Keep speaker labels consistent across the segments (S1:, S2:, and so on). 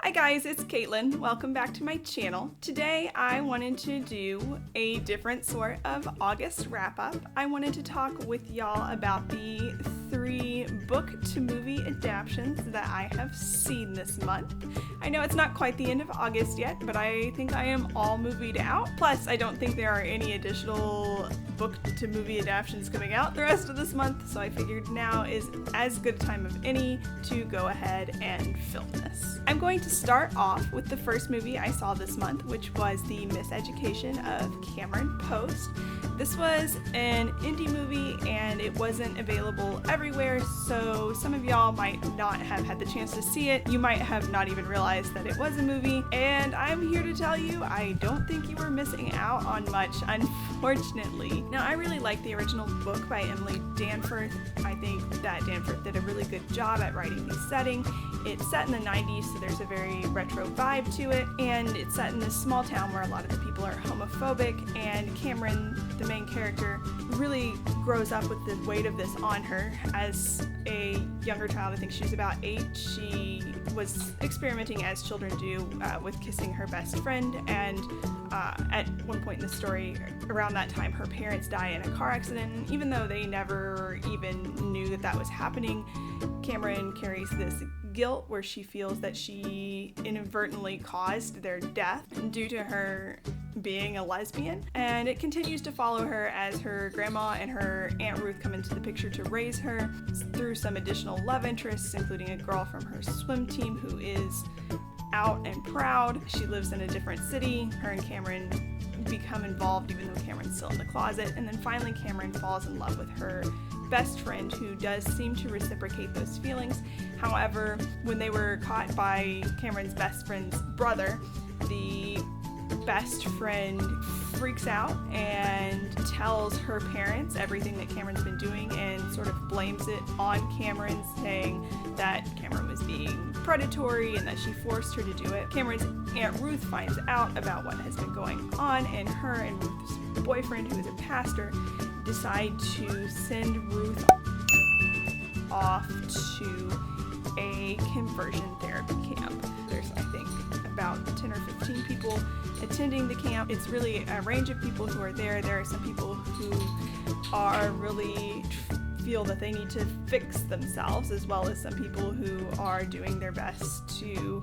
S1: Hi guys, it's Caitlin. Welcome back to my channel. Today I wanted to do a different sort of August wrap-up. I wanted to talk with y'all about the 3 book-to-movie adaptations that I have seen this month. I know it's not quite the end of August yet, but I think I am all movied out. Plus, I don't think there are any additional book-to-movie adaptations coming out the rest of this month, so I figured now is as good a time of any to go ahead and film this. I'm going to start off with the first movie I saw this month, which was the Miseducation of Cameron Post. This was an indie movie and it wasn't available everywhere, so some of y'all might not have had the chance to see it. You might have not even realized that it was a movie, and I'm here to tell you I don't think you were missing out on much, unfortunately. Now, I really like the original book by Emily Danforth. I think that Danforth did a really good job at writing the setting. It's set in the 90s, so there's a very retro vibe to it, and it's set in this small town where a lot of the people are homophobic, and Cameron, the main character, really grows up with the weight of this on her. As a younger child, I think she was about 8, she was experimenting as children do with kissing her best friend, and at one point in the story, around that time, her parents die in a car accident, and even though they never even knew that that was happening, Cameron carries this guilt where she feels that she inadvertently caused their death due to her being a lesbian, and it continues to follow her as her grandma and her Aunt Ruth come into the picture to raise her through some additional love interests, including a girl from her swim team who is out and proud. She lives in a different city. Her and Cameron become involved even though Cameron's still in the closet, and then finally Cameron falls in love with her best friend, who does seem to reciprocate those feelings. However, when they were caught by Cameron's best friend's brother, the best friend freaks out and tells her parents everything that Cameron's been doing and sort of blames it on Cameron, saying that Cameron was being predatory and that she forced her to do it. Cameron's Aunt Ruth finds out about what has been going on, and her and Ruth's boyfriend, who is a pastor, decide to send Ruth off to a conversion therapy camp. There's, I think, about 10 or 15 people attending the camp. It's really a range of people who are there. There are some people who are really feel that they need to fix themselves, as well as some people who are doing their best to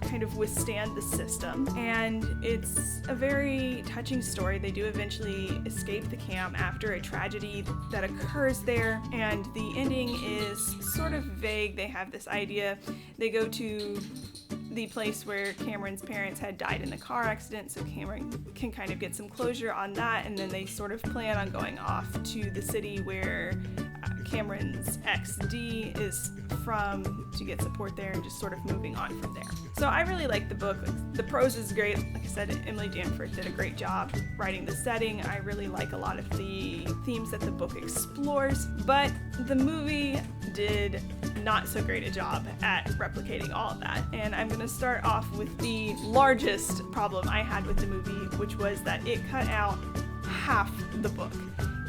S1: kind of withstand the system. And it's a very touching story. They do eventually escape the camp after a tragedy that occurs there, and the ending is sort of vague. They have this idea. They go to the place where Cameron's parents had died in the car accident, so Cameron can kind of get some closure on that, and then they sort of plan on going off to the city where Cameron's ex-D is from to get support there, and just sort of moving on from there. So I really like the book. The prose is great. Like I said, Emily Danforth did a great job writing the setting. I really like a lot of the themes that the book explores, but the movie did not so great a job at replicating all of that. And I'm going to start off with the largest problem I had with the movie, which was that it cut out half the book.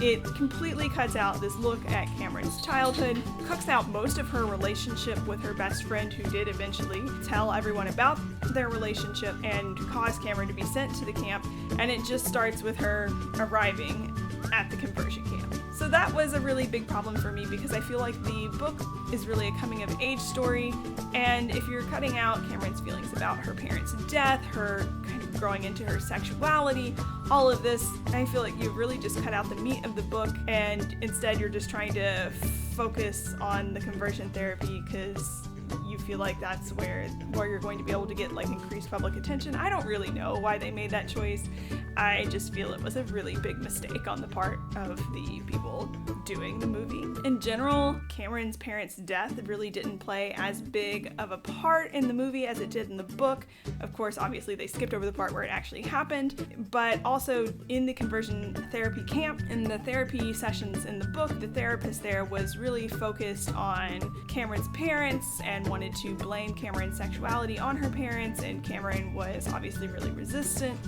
S1: It completely cuts out this look at Cameron's childhood, cuts out most of her relationship with her best friend, who did eventually tell everyone about their relationship and cause Cameron to be sent to the camp, and it just starts with her arriving at the conversion camp. So that was a really big problem for me, because I feel like the book is really a coming of age story, and if you're cutting out Cameron's feelings about her parents' death, her kind of growing into her sexuality, all of this, I feel like you really just cut out the meat of the book, and instead you're just trying to focus on the conversion therapy because you feel like that's where you're going to be able to get like increased public attention. I don't really know why they made that choice. I just feel it was a really big mistake on the part of the people doing the movie. In general, Cameron's parents' death really didn't play as big of a part in the movie as it did in the book. Of course, obviously they skipped over the part where it actually happened, but also in the conversion therapy camp, in the therapy sessions in the book, the therapist there was really focused on Cameron's parents and wanted to blame Cameron's sexuality on her parents, and Cameron was obviously really resistant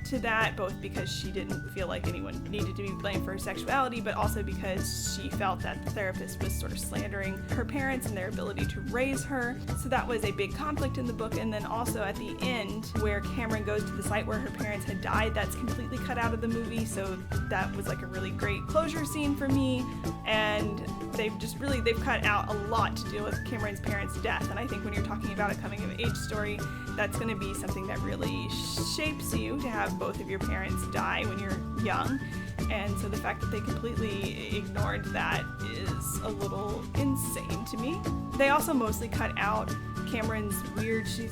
S1: to that, both because she didn't feel like anyone needed to be blamed for her sexuality, but also because she felt that the therapist was sort of slandering her parents and their ability to raise her. So that was a big conflict in the book. And then also at the end, where Cameron goes to the site where her parents had died, that's completely cut out of the movie. So that was like a really great closure scene for me. And they've cut out a lot to deal with Cameron's parents' death. And I think when you're talking about a coming of age story, that's going to be something that really shapes you, to have both of your parents die when you're young. And so the fact that they completely ignored that is a little insane to me. They also mostly cut out Cameron's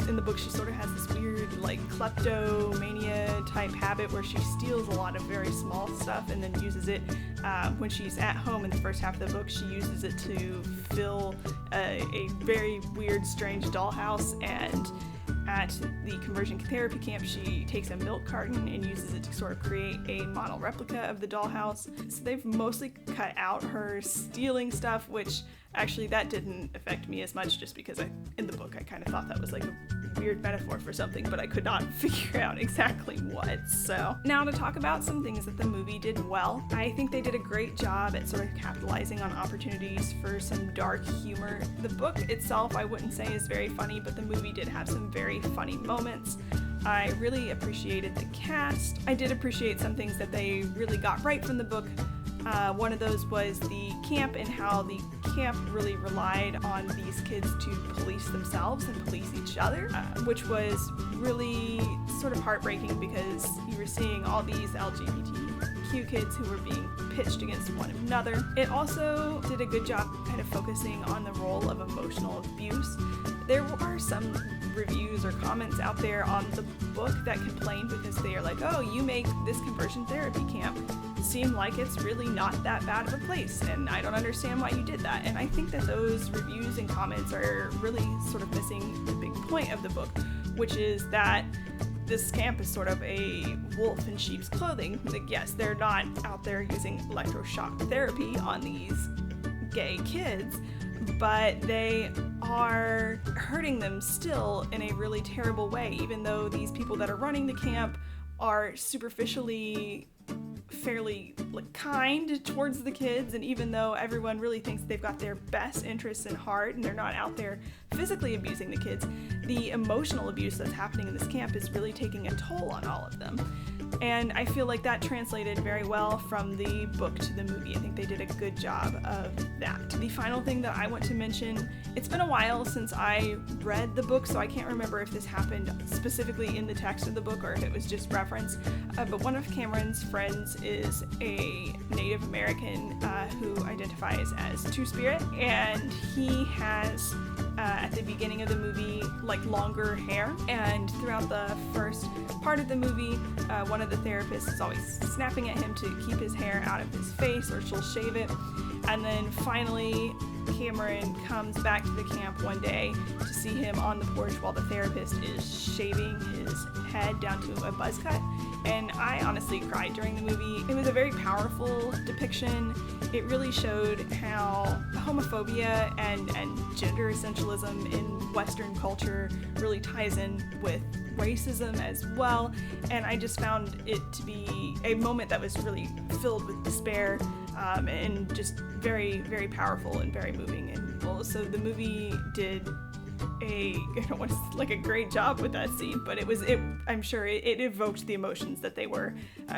S1: in the book, she sort of has this weird like kleptomania type habit where she steals a lot of very small stuff and then uses it when she's at home. In the first half of the book, she uses it to fill a very weird, strange dollhouse, and at the conversion therapy camp, she takes a milk carton and uses it to sort of create a model replica of the dollhouse. So they've mostly cut out her stealing stuff, which actually that didn't affect me as much, just because in the book I kind of thought that was like a weird metaphor for something, but I could not figure out exactly what. So now to talk about some things that the movie did well. I think they did a great job at sort of capitalizing on opportunities for some dark humor. The book itself I wouldn't say is very funny, but the movie did have some very funny moments. I really appreciated the cast. I did appreciate some things that they really got right from the book. One of those was the camp, and how the camp really relied on these kids to police themselves and police each other, which was really sort of heartbreaking, because you were seeing all these LGBTQ kids who were being pitched against one another. It also did a good job kind of focusing on the role of emotional abuse. There are some reviews or comments out there on the book that complain because they are like, oh, you make this conversion therapy camp seem like it's really not that bad of a place, and I don't understand why you did that. And I think that those reviews and comments are really sort of missing the big point of the book, which is that this camp is sort of a wolf in sheep's clothing. Like, yes, they're not out there using electroshock therapy on these gay kids, but they are hurting them still in a really terrible way, even though these people that are running the camp are superficially fairly kind towards the kids, and even though everyone really thinks they've got their best interests in heart and they're not out there physically abusing the kids, the emotional abuse that's happening in this camp is really taking a toll on all of them. And I feel like that translated very well from the book to the movie. I think they did a good job of that. The final thing that I want to mention, it's been a while since I read the book, so I can't remember if this happened specifically in the text of the book or if it was just reference, but one of Cameron's friends is a Native American who identifies as Two-Spirit, and he has at the beginning of the movie like longer hair, and throughout the first part of the movie one of the therapists is always snapping at him to keep his hair out of his face, or she'll shave it. And then finally Cameron comes back to the camp one day to see him on the porch while the therapist is shaving his head down to a buzz cut, and I honestly cried during the movie. It was a very powerful depiction. It really showed how homophobia and gender essentialism in Western culture really ties in with racism as well, and I just found it to be a moment that was really filled with despair and just very, very powerful and very moving. And also the movie did I don't want to like a great job with that scene, but I'm sure it evoked the emotions that they were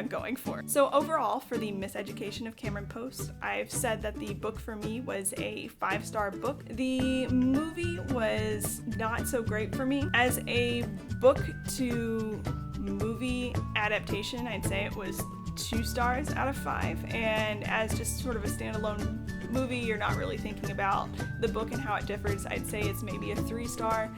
S1: going for. So overall, for the Miseducation of Cameron Post, I've said that the book for me was a 5-star book. The movie was not so great for me. As a book to movie adaptation, I'd say it was 2 stars out of 5, and as just sort of a standalone movie, you're not really thinking about the book and how it differs, I'd say it's maybe a 3-star.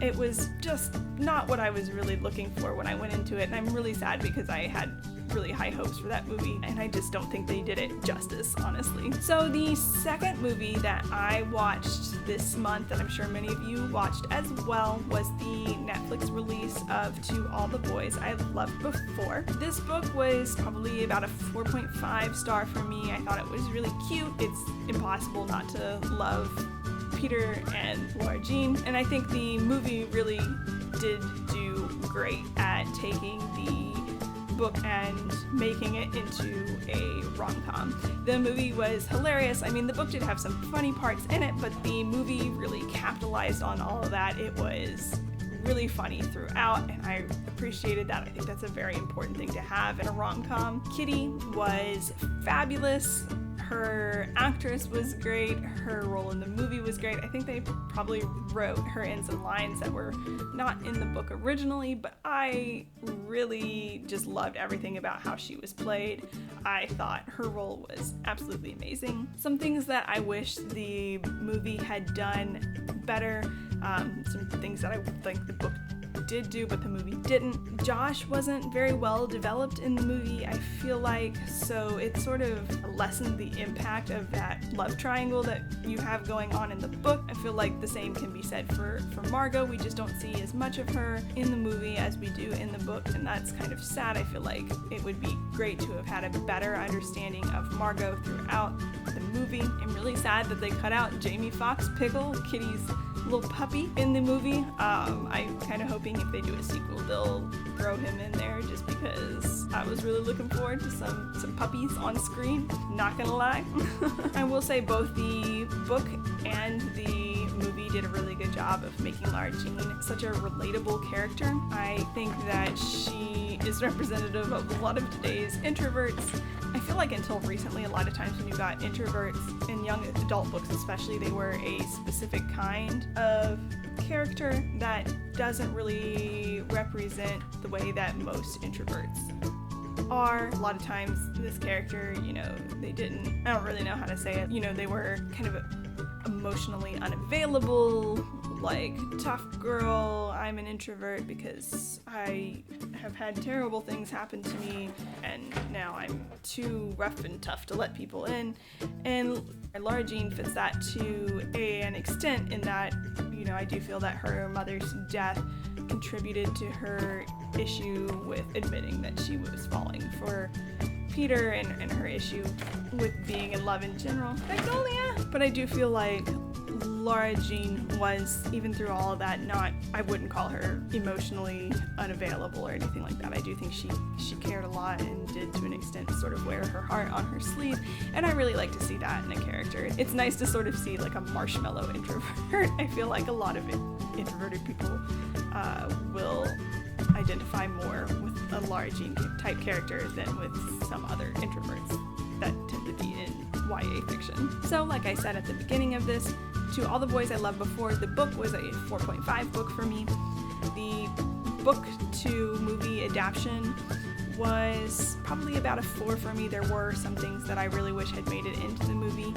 S1: It was just not what I was really looking for when I went into it, and I'm really sad because I had really high hopes for that movie, and I just don't think they did it justice, honestly. So the second movie that I watched this month, that I'm sure many of you watched as well, was the Netflix release of To All the Boys I've Loved Before. This book was probably about a 4.5 star for me. I thought it was really cute. It's impossible not to love Peter and Laura Jean, and I think the movie really did do great at taking the book and making it into a rom-com. The movie was hilarious. I mean, the book did have some funny parts in it, but the movie really capitalized on all of that. It was really funny throughout, and I appreciated that. I think that's a very important thing to have in a rom-com. Kitty was fabulous. Her actress was great. Her role in the movie was great. I think they probably wrote her in some lines that were not in the book originally, but I really just loved everything about how she was played. I thought her role was absolutely amazing. Some things that I wish the movie had done better, some things that I think the book did do but the movie didn't. Josh wasn't very well developed in the movie, I feel like, so it sort of lessened the impact of that love triangle that you have going on in the book. I feel like the same can be said for Margot. We just don't see as much of her in the movie as we do in the book, and that's kind of sad. I feel like it would be great to have had a better understanding of Margot throughout the movie. I'm really sad that they cut out Jamie Foxx Pickle, Kitty's little puppy, in the movie. I'm kind of hoping if they do a sequel they'll throw him in there, just because I was really looking forward to some puppies on screen, not gonna lie. I will say both the book and the movie did a really good job of making Lara Jean such a relatable character. I think that she is representative of a lot of today's introverts. I feel like until recently, a lot of times when you got introverts in young adult books especially, they were a specific kind of character that doesn't really represent the way that most introverts are. A lot of times this character, I don't really know how to say it, they were kind of emotionally unavailable, like, tough girl, I'm an introvert because I have had terrible things happen to me and now I'm too rough and tough to let people in. And Lara Jean fits that to an extent in that, I do feel that her mother's death contributed to her issue with admitting that she was falling for Peter and her issue with being in love in general. Magnolia! But I do feel like Lara Jean was, even through all of that, I wouldn't call her emotionally unavailable or anything like that. I do think she cared a lot and did, to an extent, sort of wear her heart on her sleeve, and I really like to see that in a character. It's nice to sort of see like a marshmallow introvert. I feel like a lot of introverted people will identify more with a Lara Jean type character than with some other introverts that tend to be in YA fiction. So like I said at the beginning of this, To All the Boys I Loved Before, the book was a 4.5 book for me. The book to movie adaptation was probably about a 4 for me. There were some things that I really wish had made it into the movie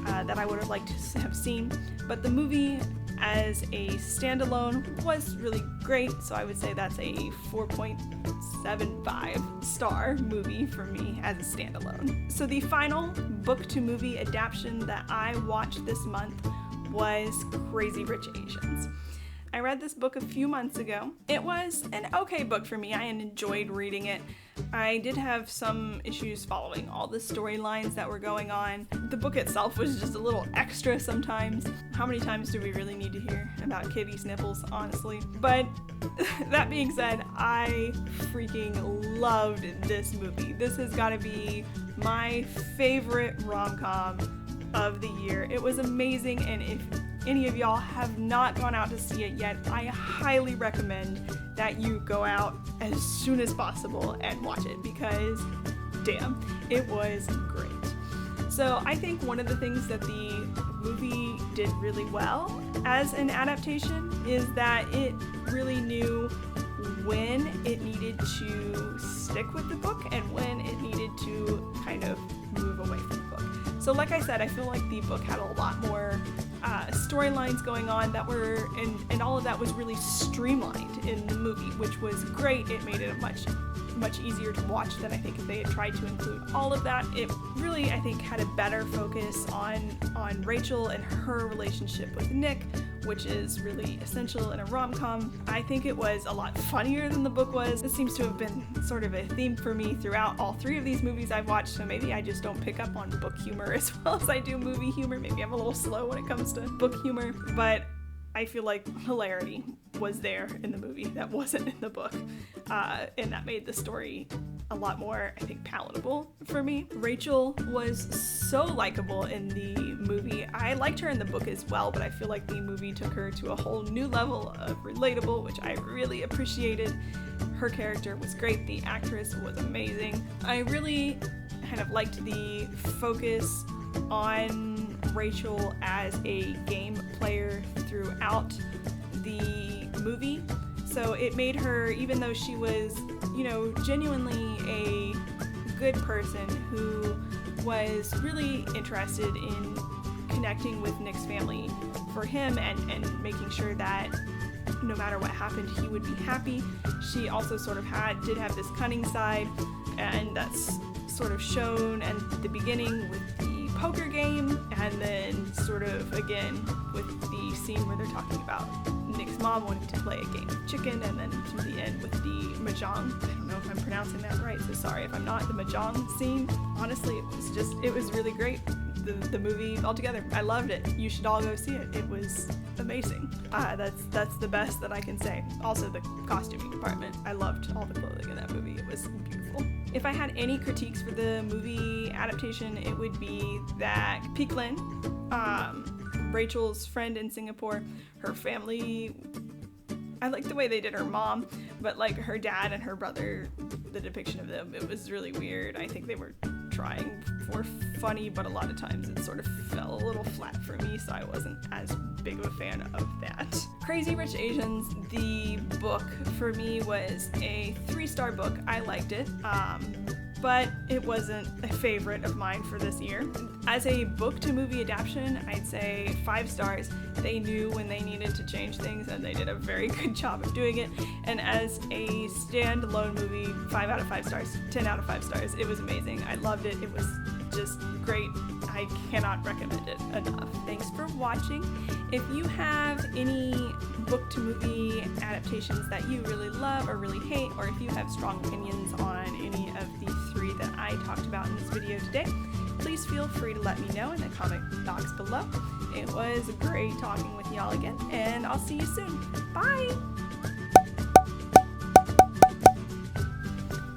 S1: that I would have liked to have seen, but the movie as a standalone was really great, so I would say that's a 4.75 star movie for me as a standalone. So the final book to movie adaptation that I watched this month was Crazy Rich Asians. I read this book a few months ago. It was an okay book for me. I enjoyed reading it. I did have some issues following all the storylines that were going on. The book itself was just a little extra sometimes. How many times do we really need to hear about Kitty's nipples, honestly? But that being said, I freaking loved this movie. This has got to be my favorite rom-com of the year. It was amazing, and if any of y'all have not gone out to see it yet, I highly recommend that you go out as soon as possible and watch it, because damn, it was great. So I think one of the things that the movie did really well as an adaptation is that it really knew when it needed to stick with the book and when it needed to kind of move away from the book. So like I said, I feel like the book had a lot more storylines going on that were, and all of that was really streamlined in the movie, which was great. It made it much easier to watch than I think if they had tried to include all of that. It really, I think, had a better focus on Rachel and her relationship with Nick, which is really essential in a rom-com. I think it was a lot funnier than the book was. It seems to have been sort of a theme for me throughout all 3 of these movies I've watched, so maybe I just don't pick up on book humor as well as I do movie humor. Maybe I'm a little slow when it comes to book humor, but I feel like hilarity was there in the movie that wasn't in the book, and that made the story a lot more, I think, palatable for me. Rachel was so likable in the movie. I liked her in the book as well, but I feel like the movie took her to a whole new level of relatable, which I really appreciated. Her character was great. The actress was amazing. I really kind of liked the focus on Rachel as a game player throughout the movie. So it made her, even though she was, genuinely a good person who was really interested in connecting with Nick's family for him and making sure that no matter what happened, he would be happy. She also sort of did have this cunning side, and that's sort of shown at the beginning with the poker game, and then sort of again with the scene where they're talking about Nick's mom wanting to play a game of chicken, and then to the end with the mahjong. I don't know if I'm pronouncing that right, so sorry if I'm not. The mahjong scene, honestly, it was really great. The movie altogether, I loved it. You should all go see it. It was amazing. That's the best that I can say. Also, the costuming department. I loved all the clothing in that movie. It was beautiful. If I had any critiques for the movie adaptation, it would be that Peaklin, Rachel's friend in Singapore, her family, I liked the way they did her mom, but like her dad and her brother, the depiction of them, it was really weird. I think they were trying for funny, but a lot of times it sort of fell a little flat for me, so I wasn't as big of a fan of that. Crazy Rich Asians, the book for me was a 3-star book. I liked it, but it wasn't a favorite of mine for this year. As a book to movie adaptation, I'd say 5 stars. They knew when they needed to change things, and they did a very good job of doing it. And as a standalone movie, 5 out of 5 stars, 10 out of 5 stars. It was amazing. I loved it. It was just great. I cannot recommend it enough. Thanks for watching. If you have any book to movie adaptations that you really love or really hate, or if you have strong opinions on any of the 3 that I talked about in this video today, please feel free to let me know in the comment box below. It was great talking with y'all again, and I'll see you soon. Bye!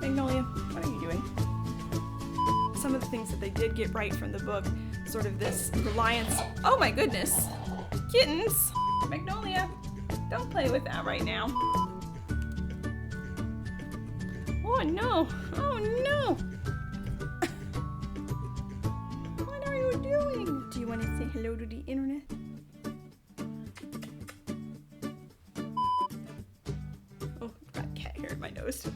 S1: Magnolia, what are you doing? Some of the things that they did get right from the book, sort of this reliance. Oh my goodness! Kittens! Magnolia, don't play with that right now. Oh no! Oh no! What are you doing? Do you want to say hello to the internet? Oh, got cat hair in my nose.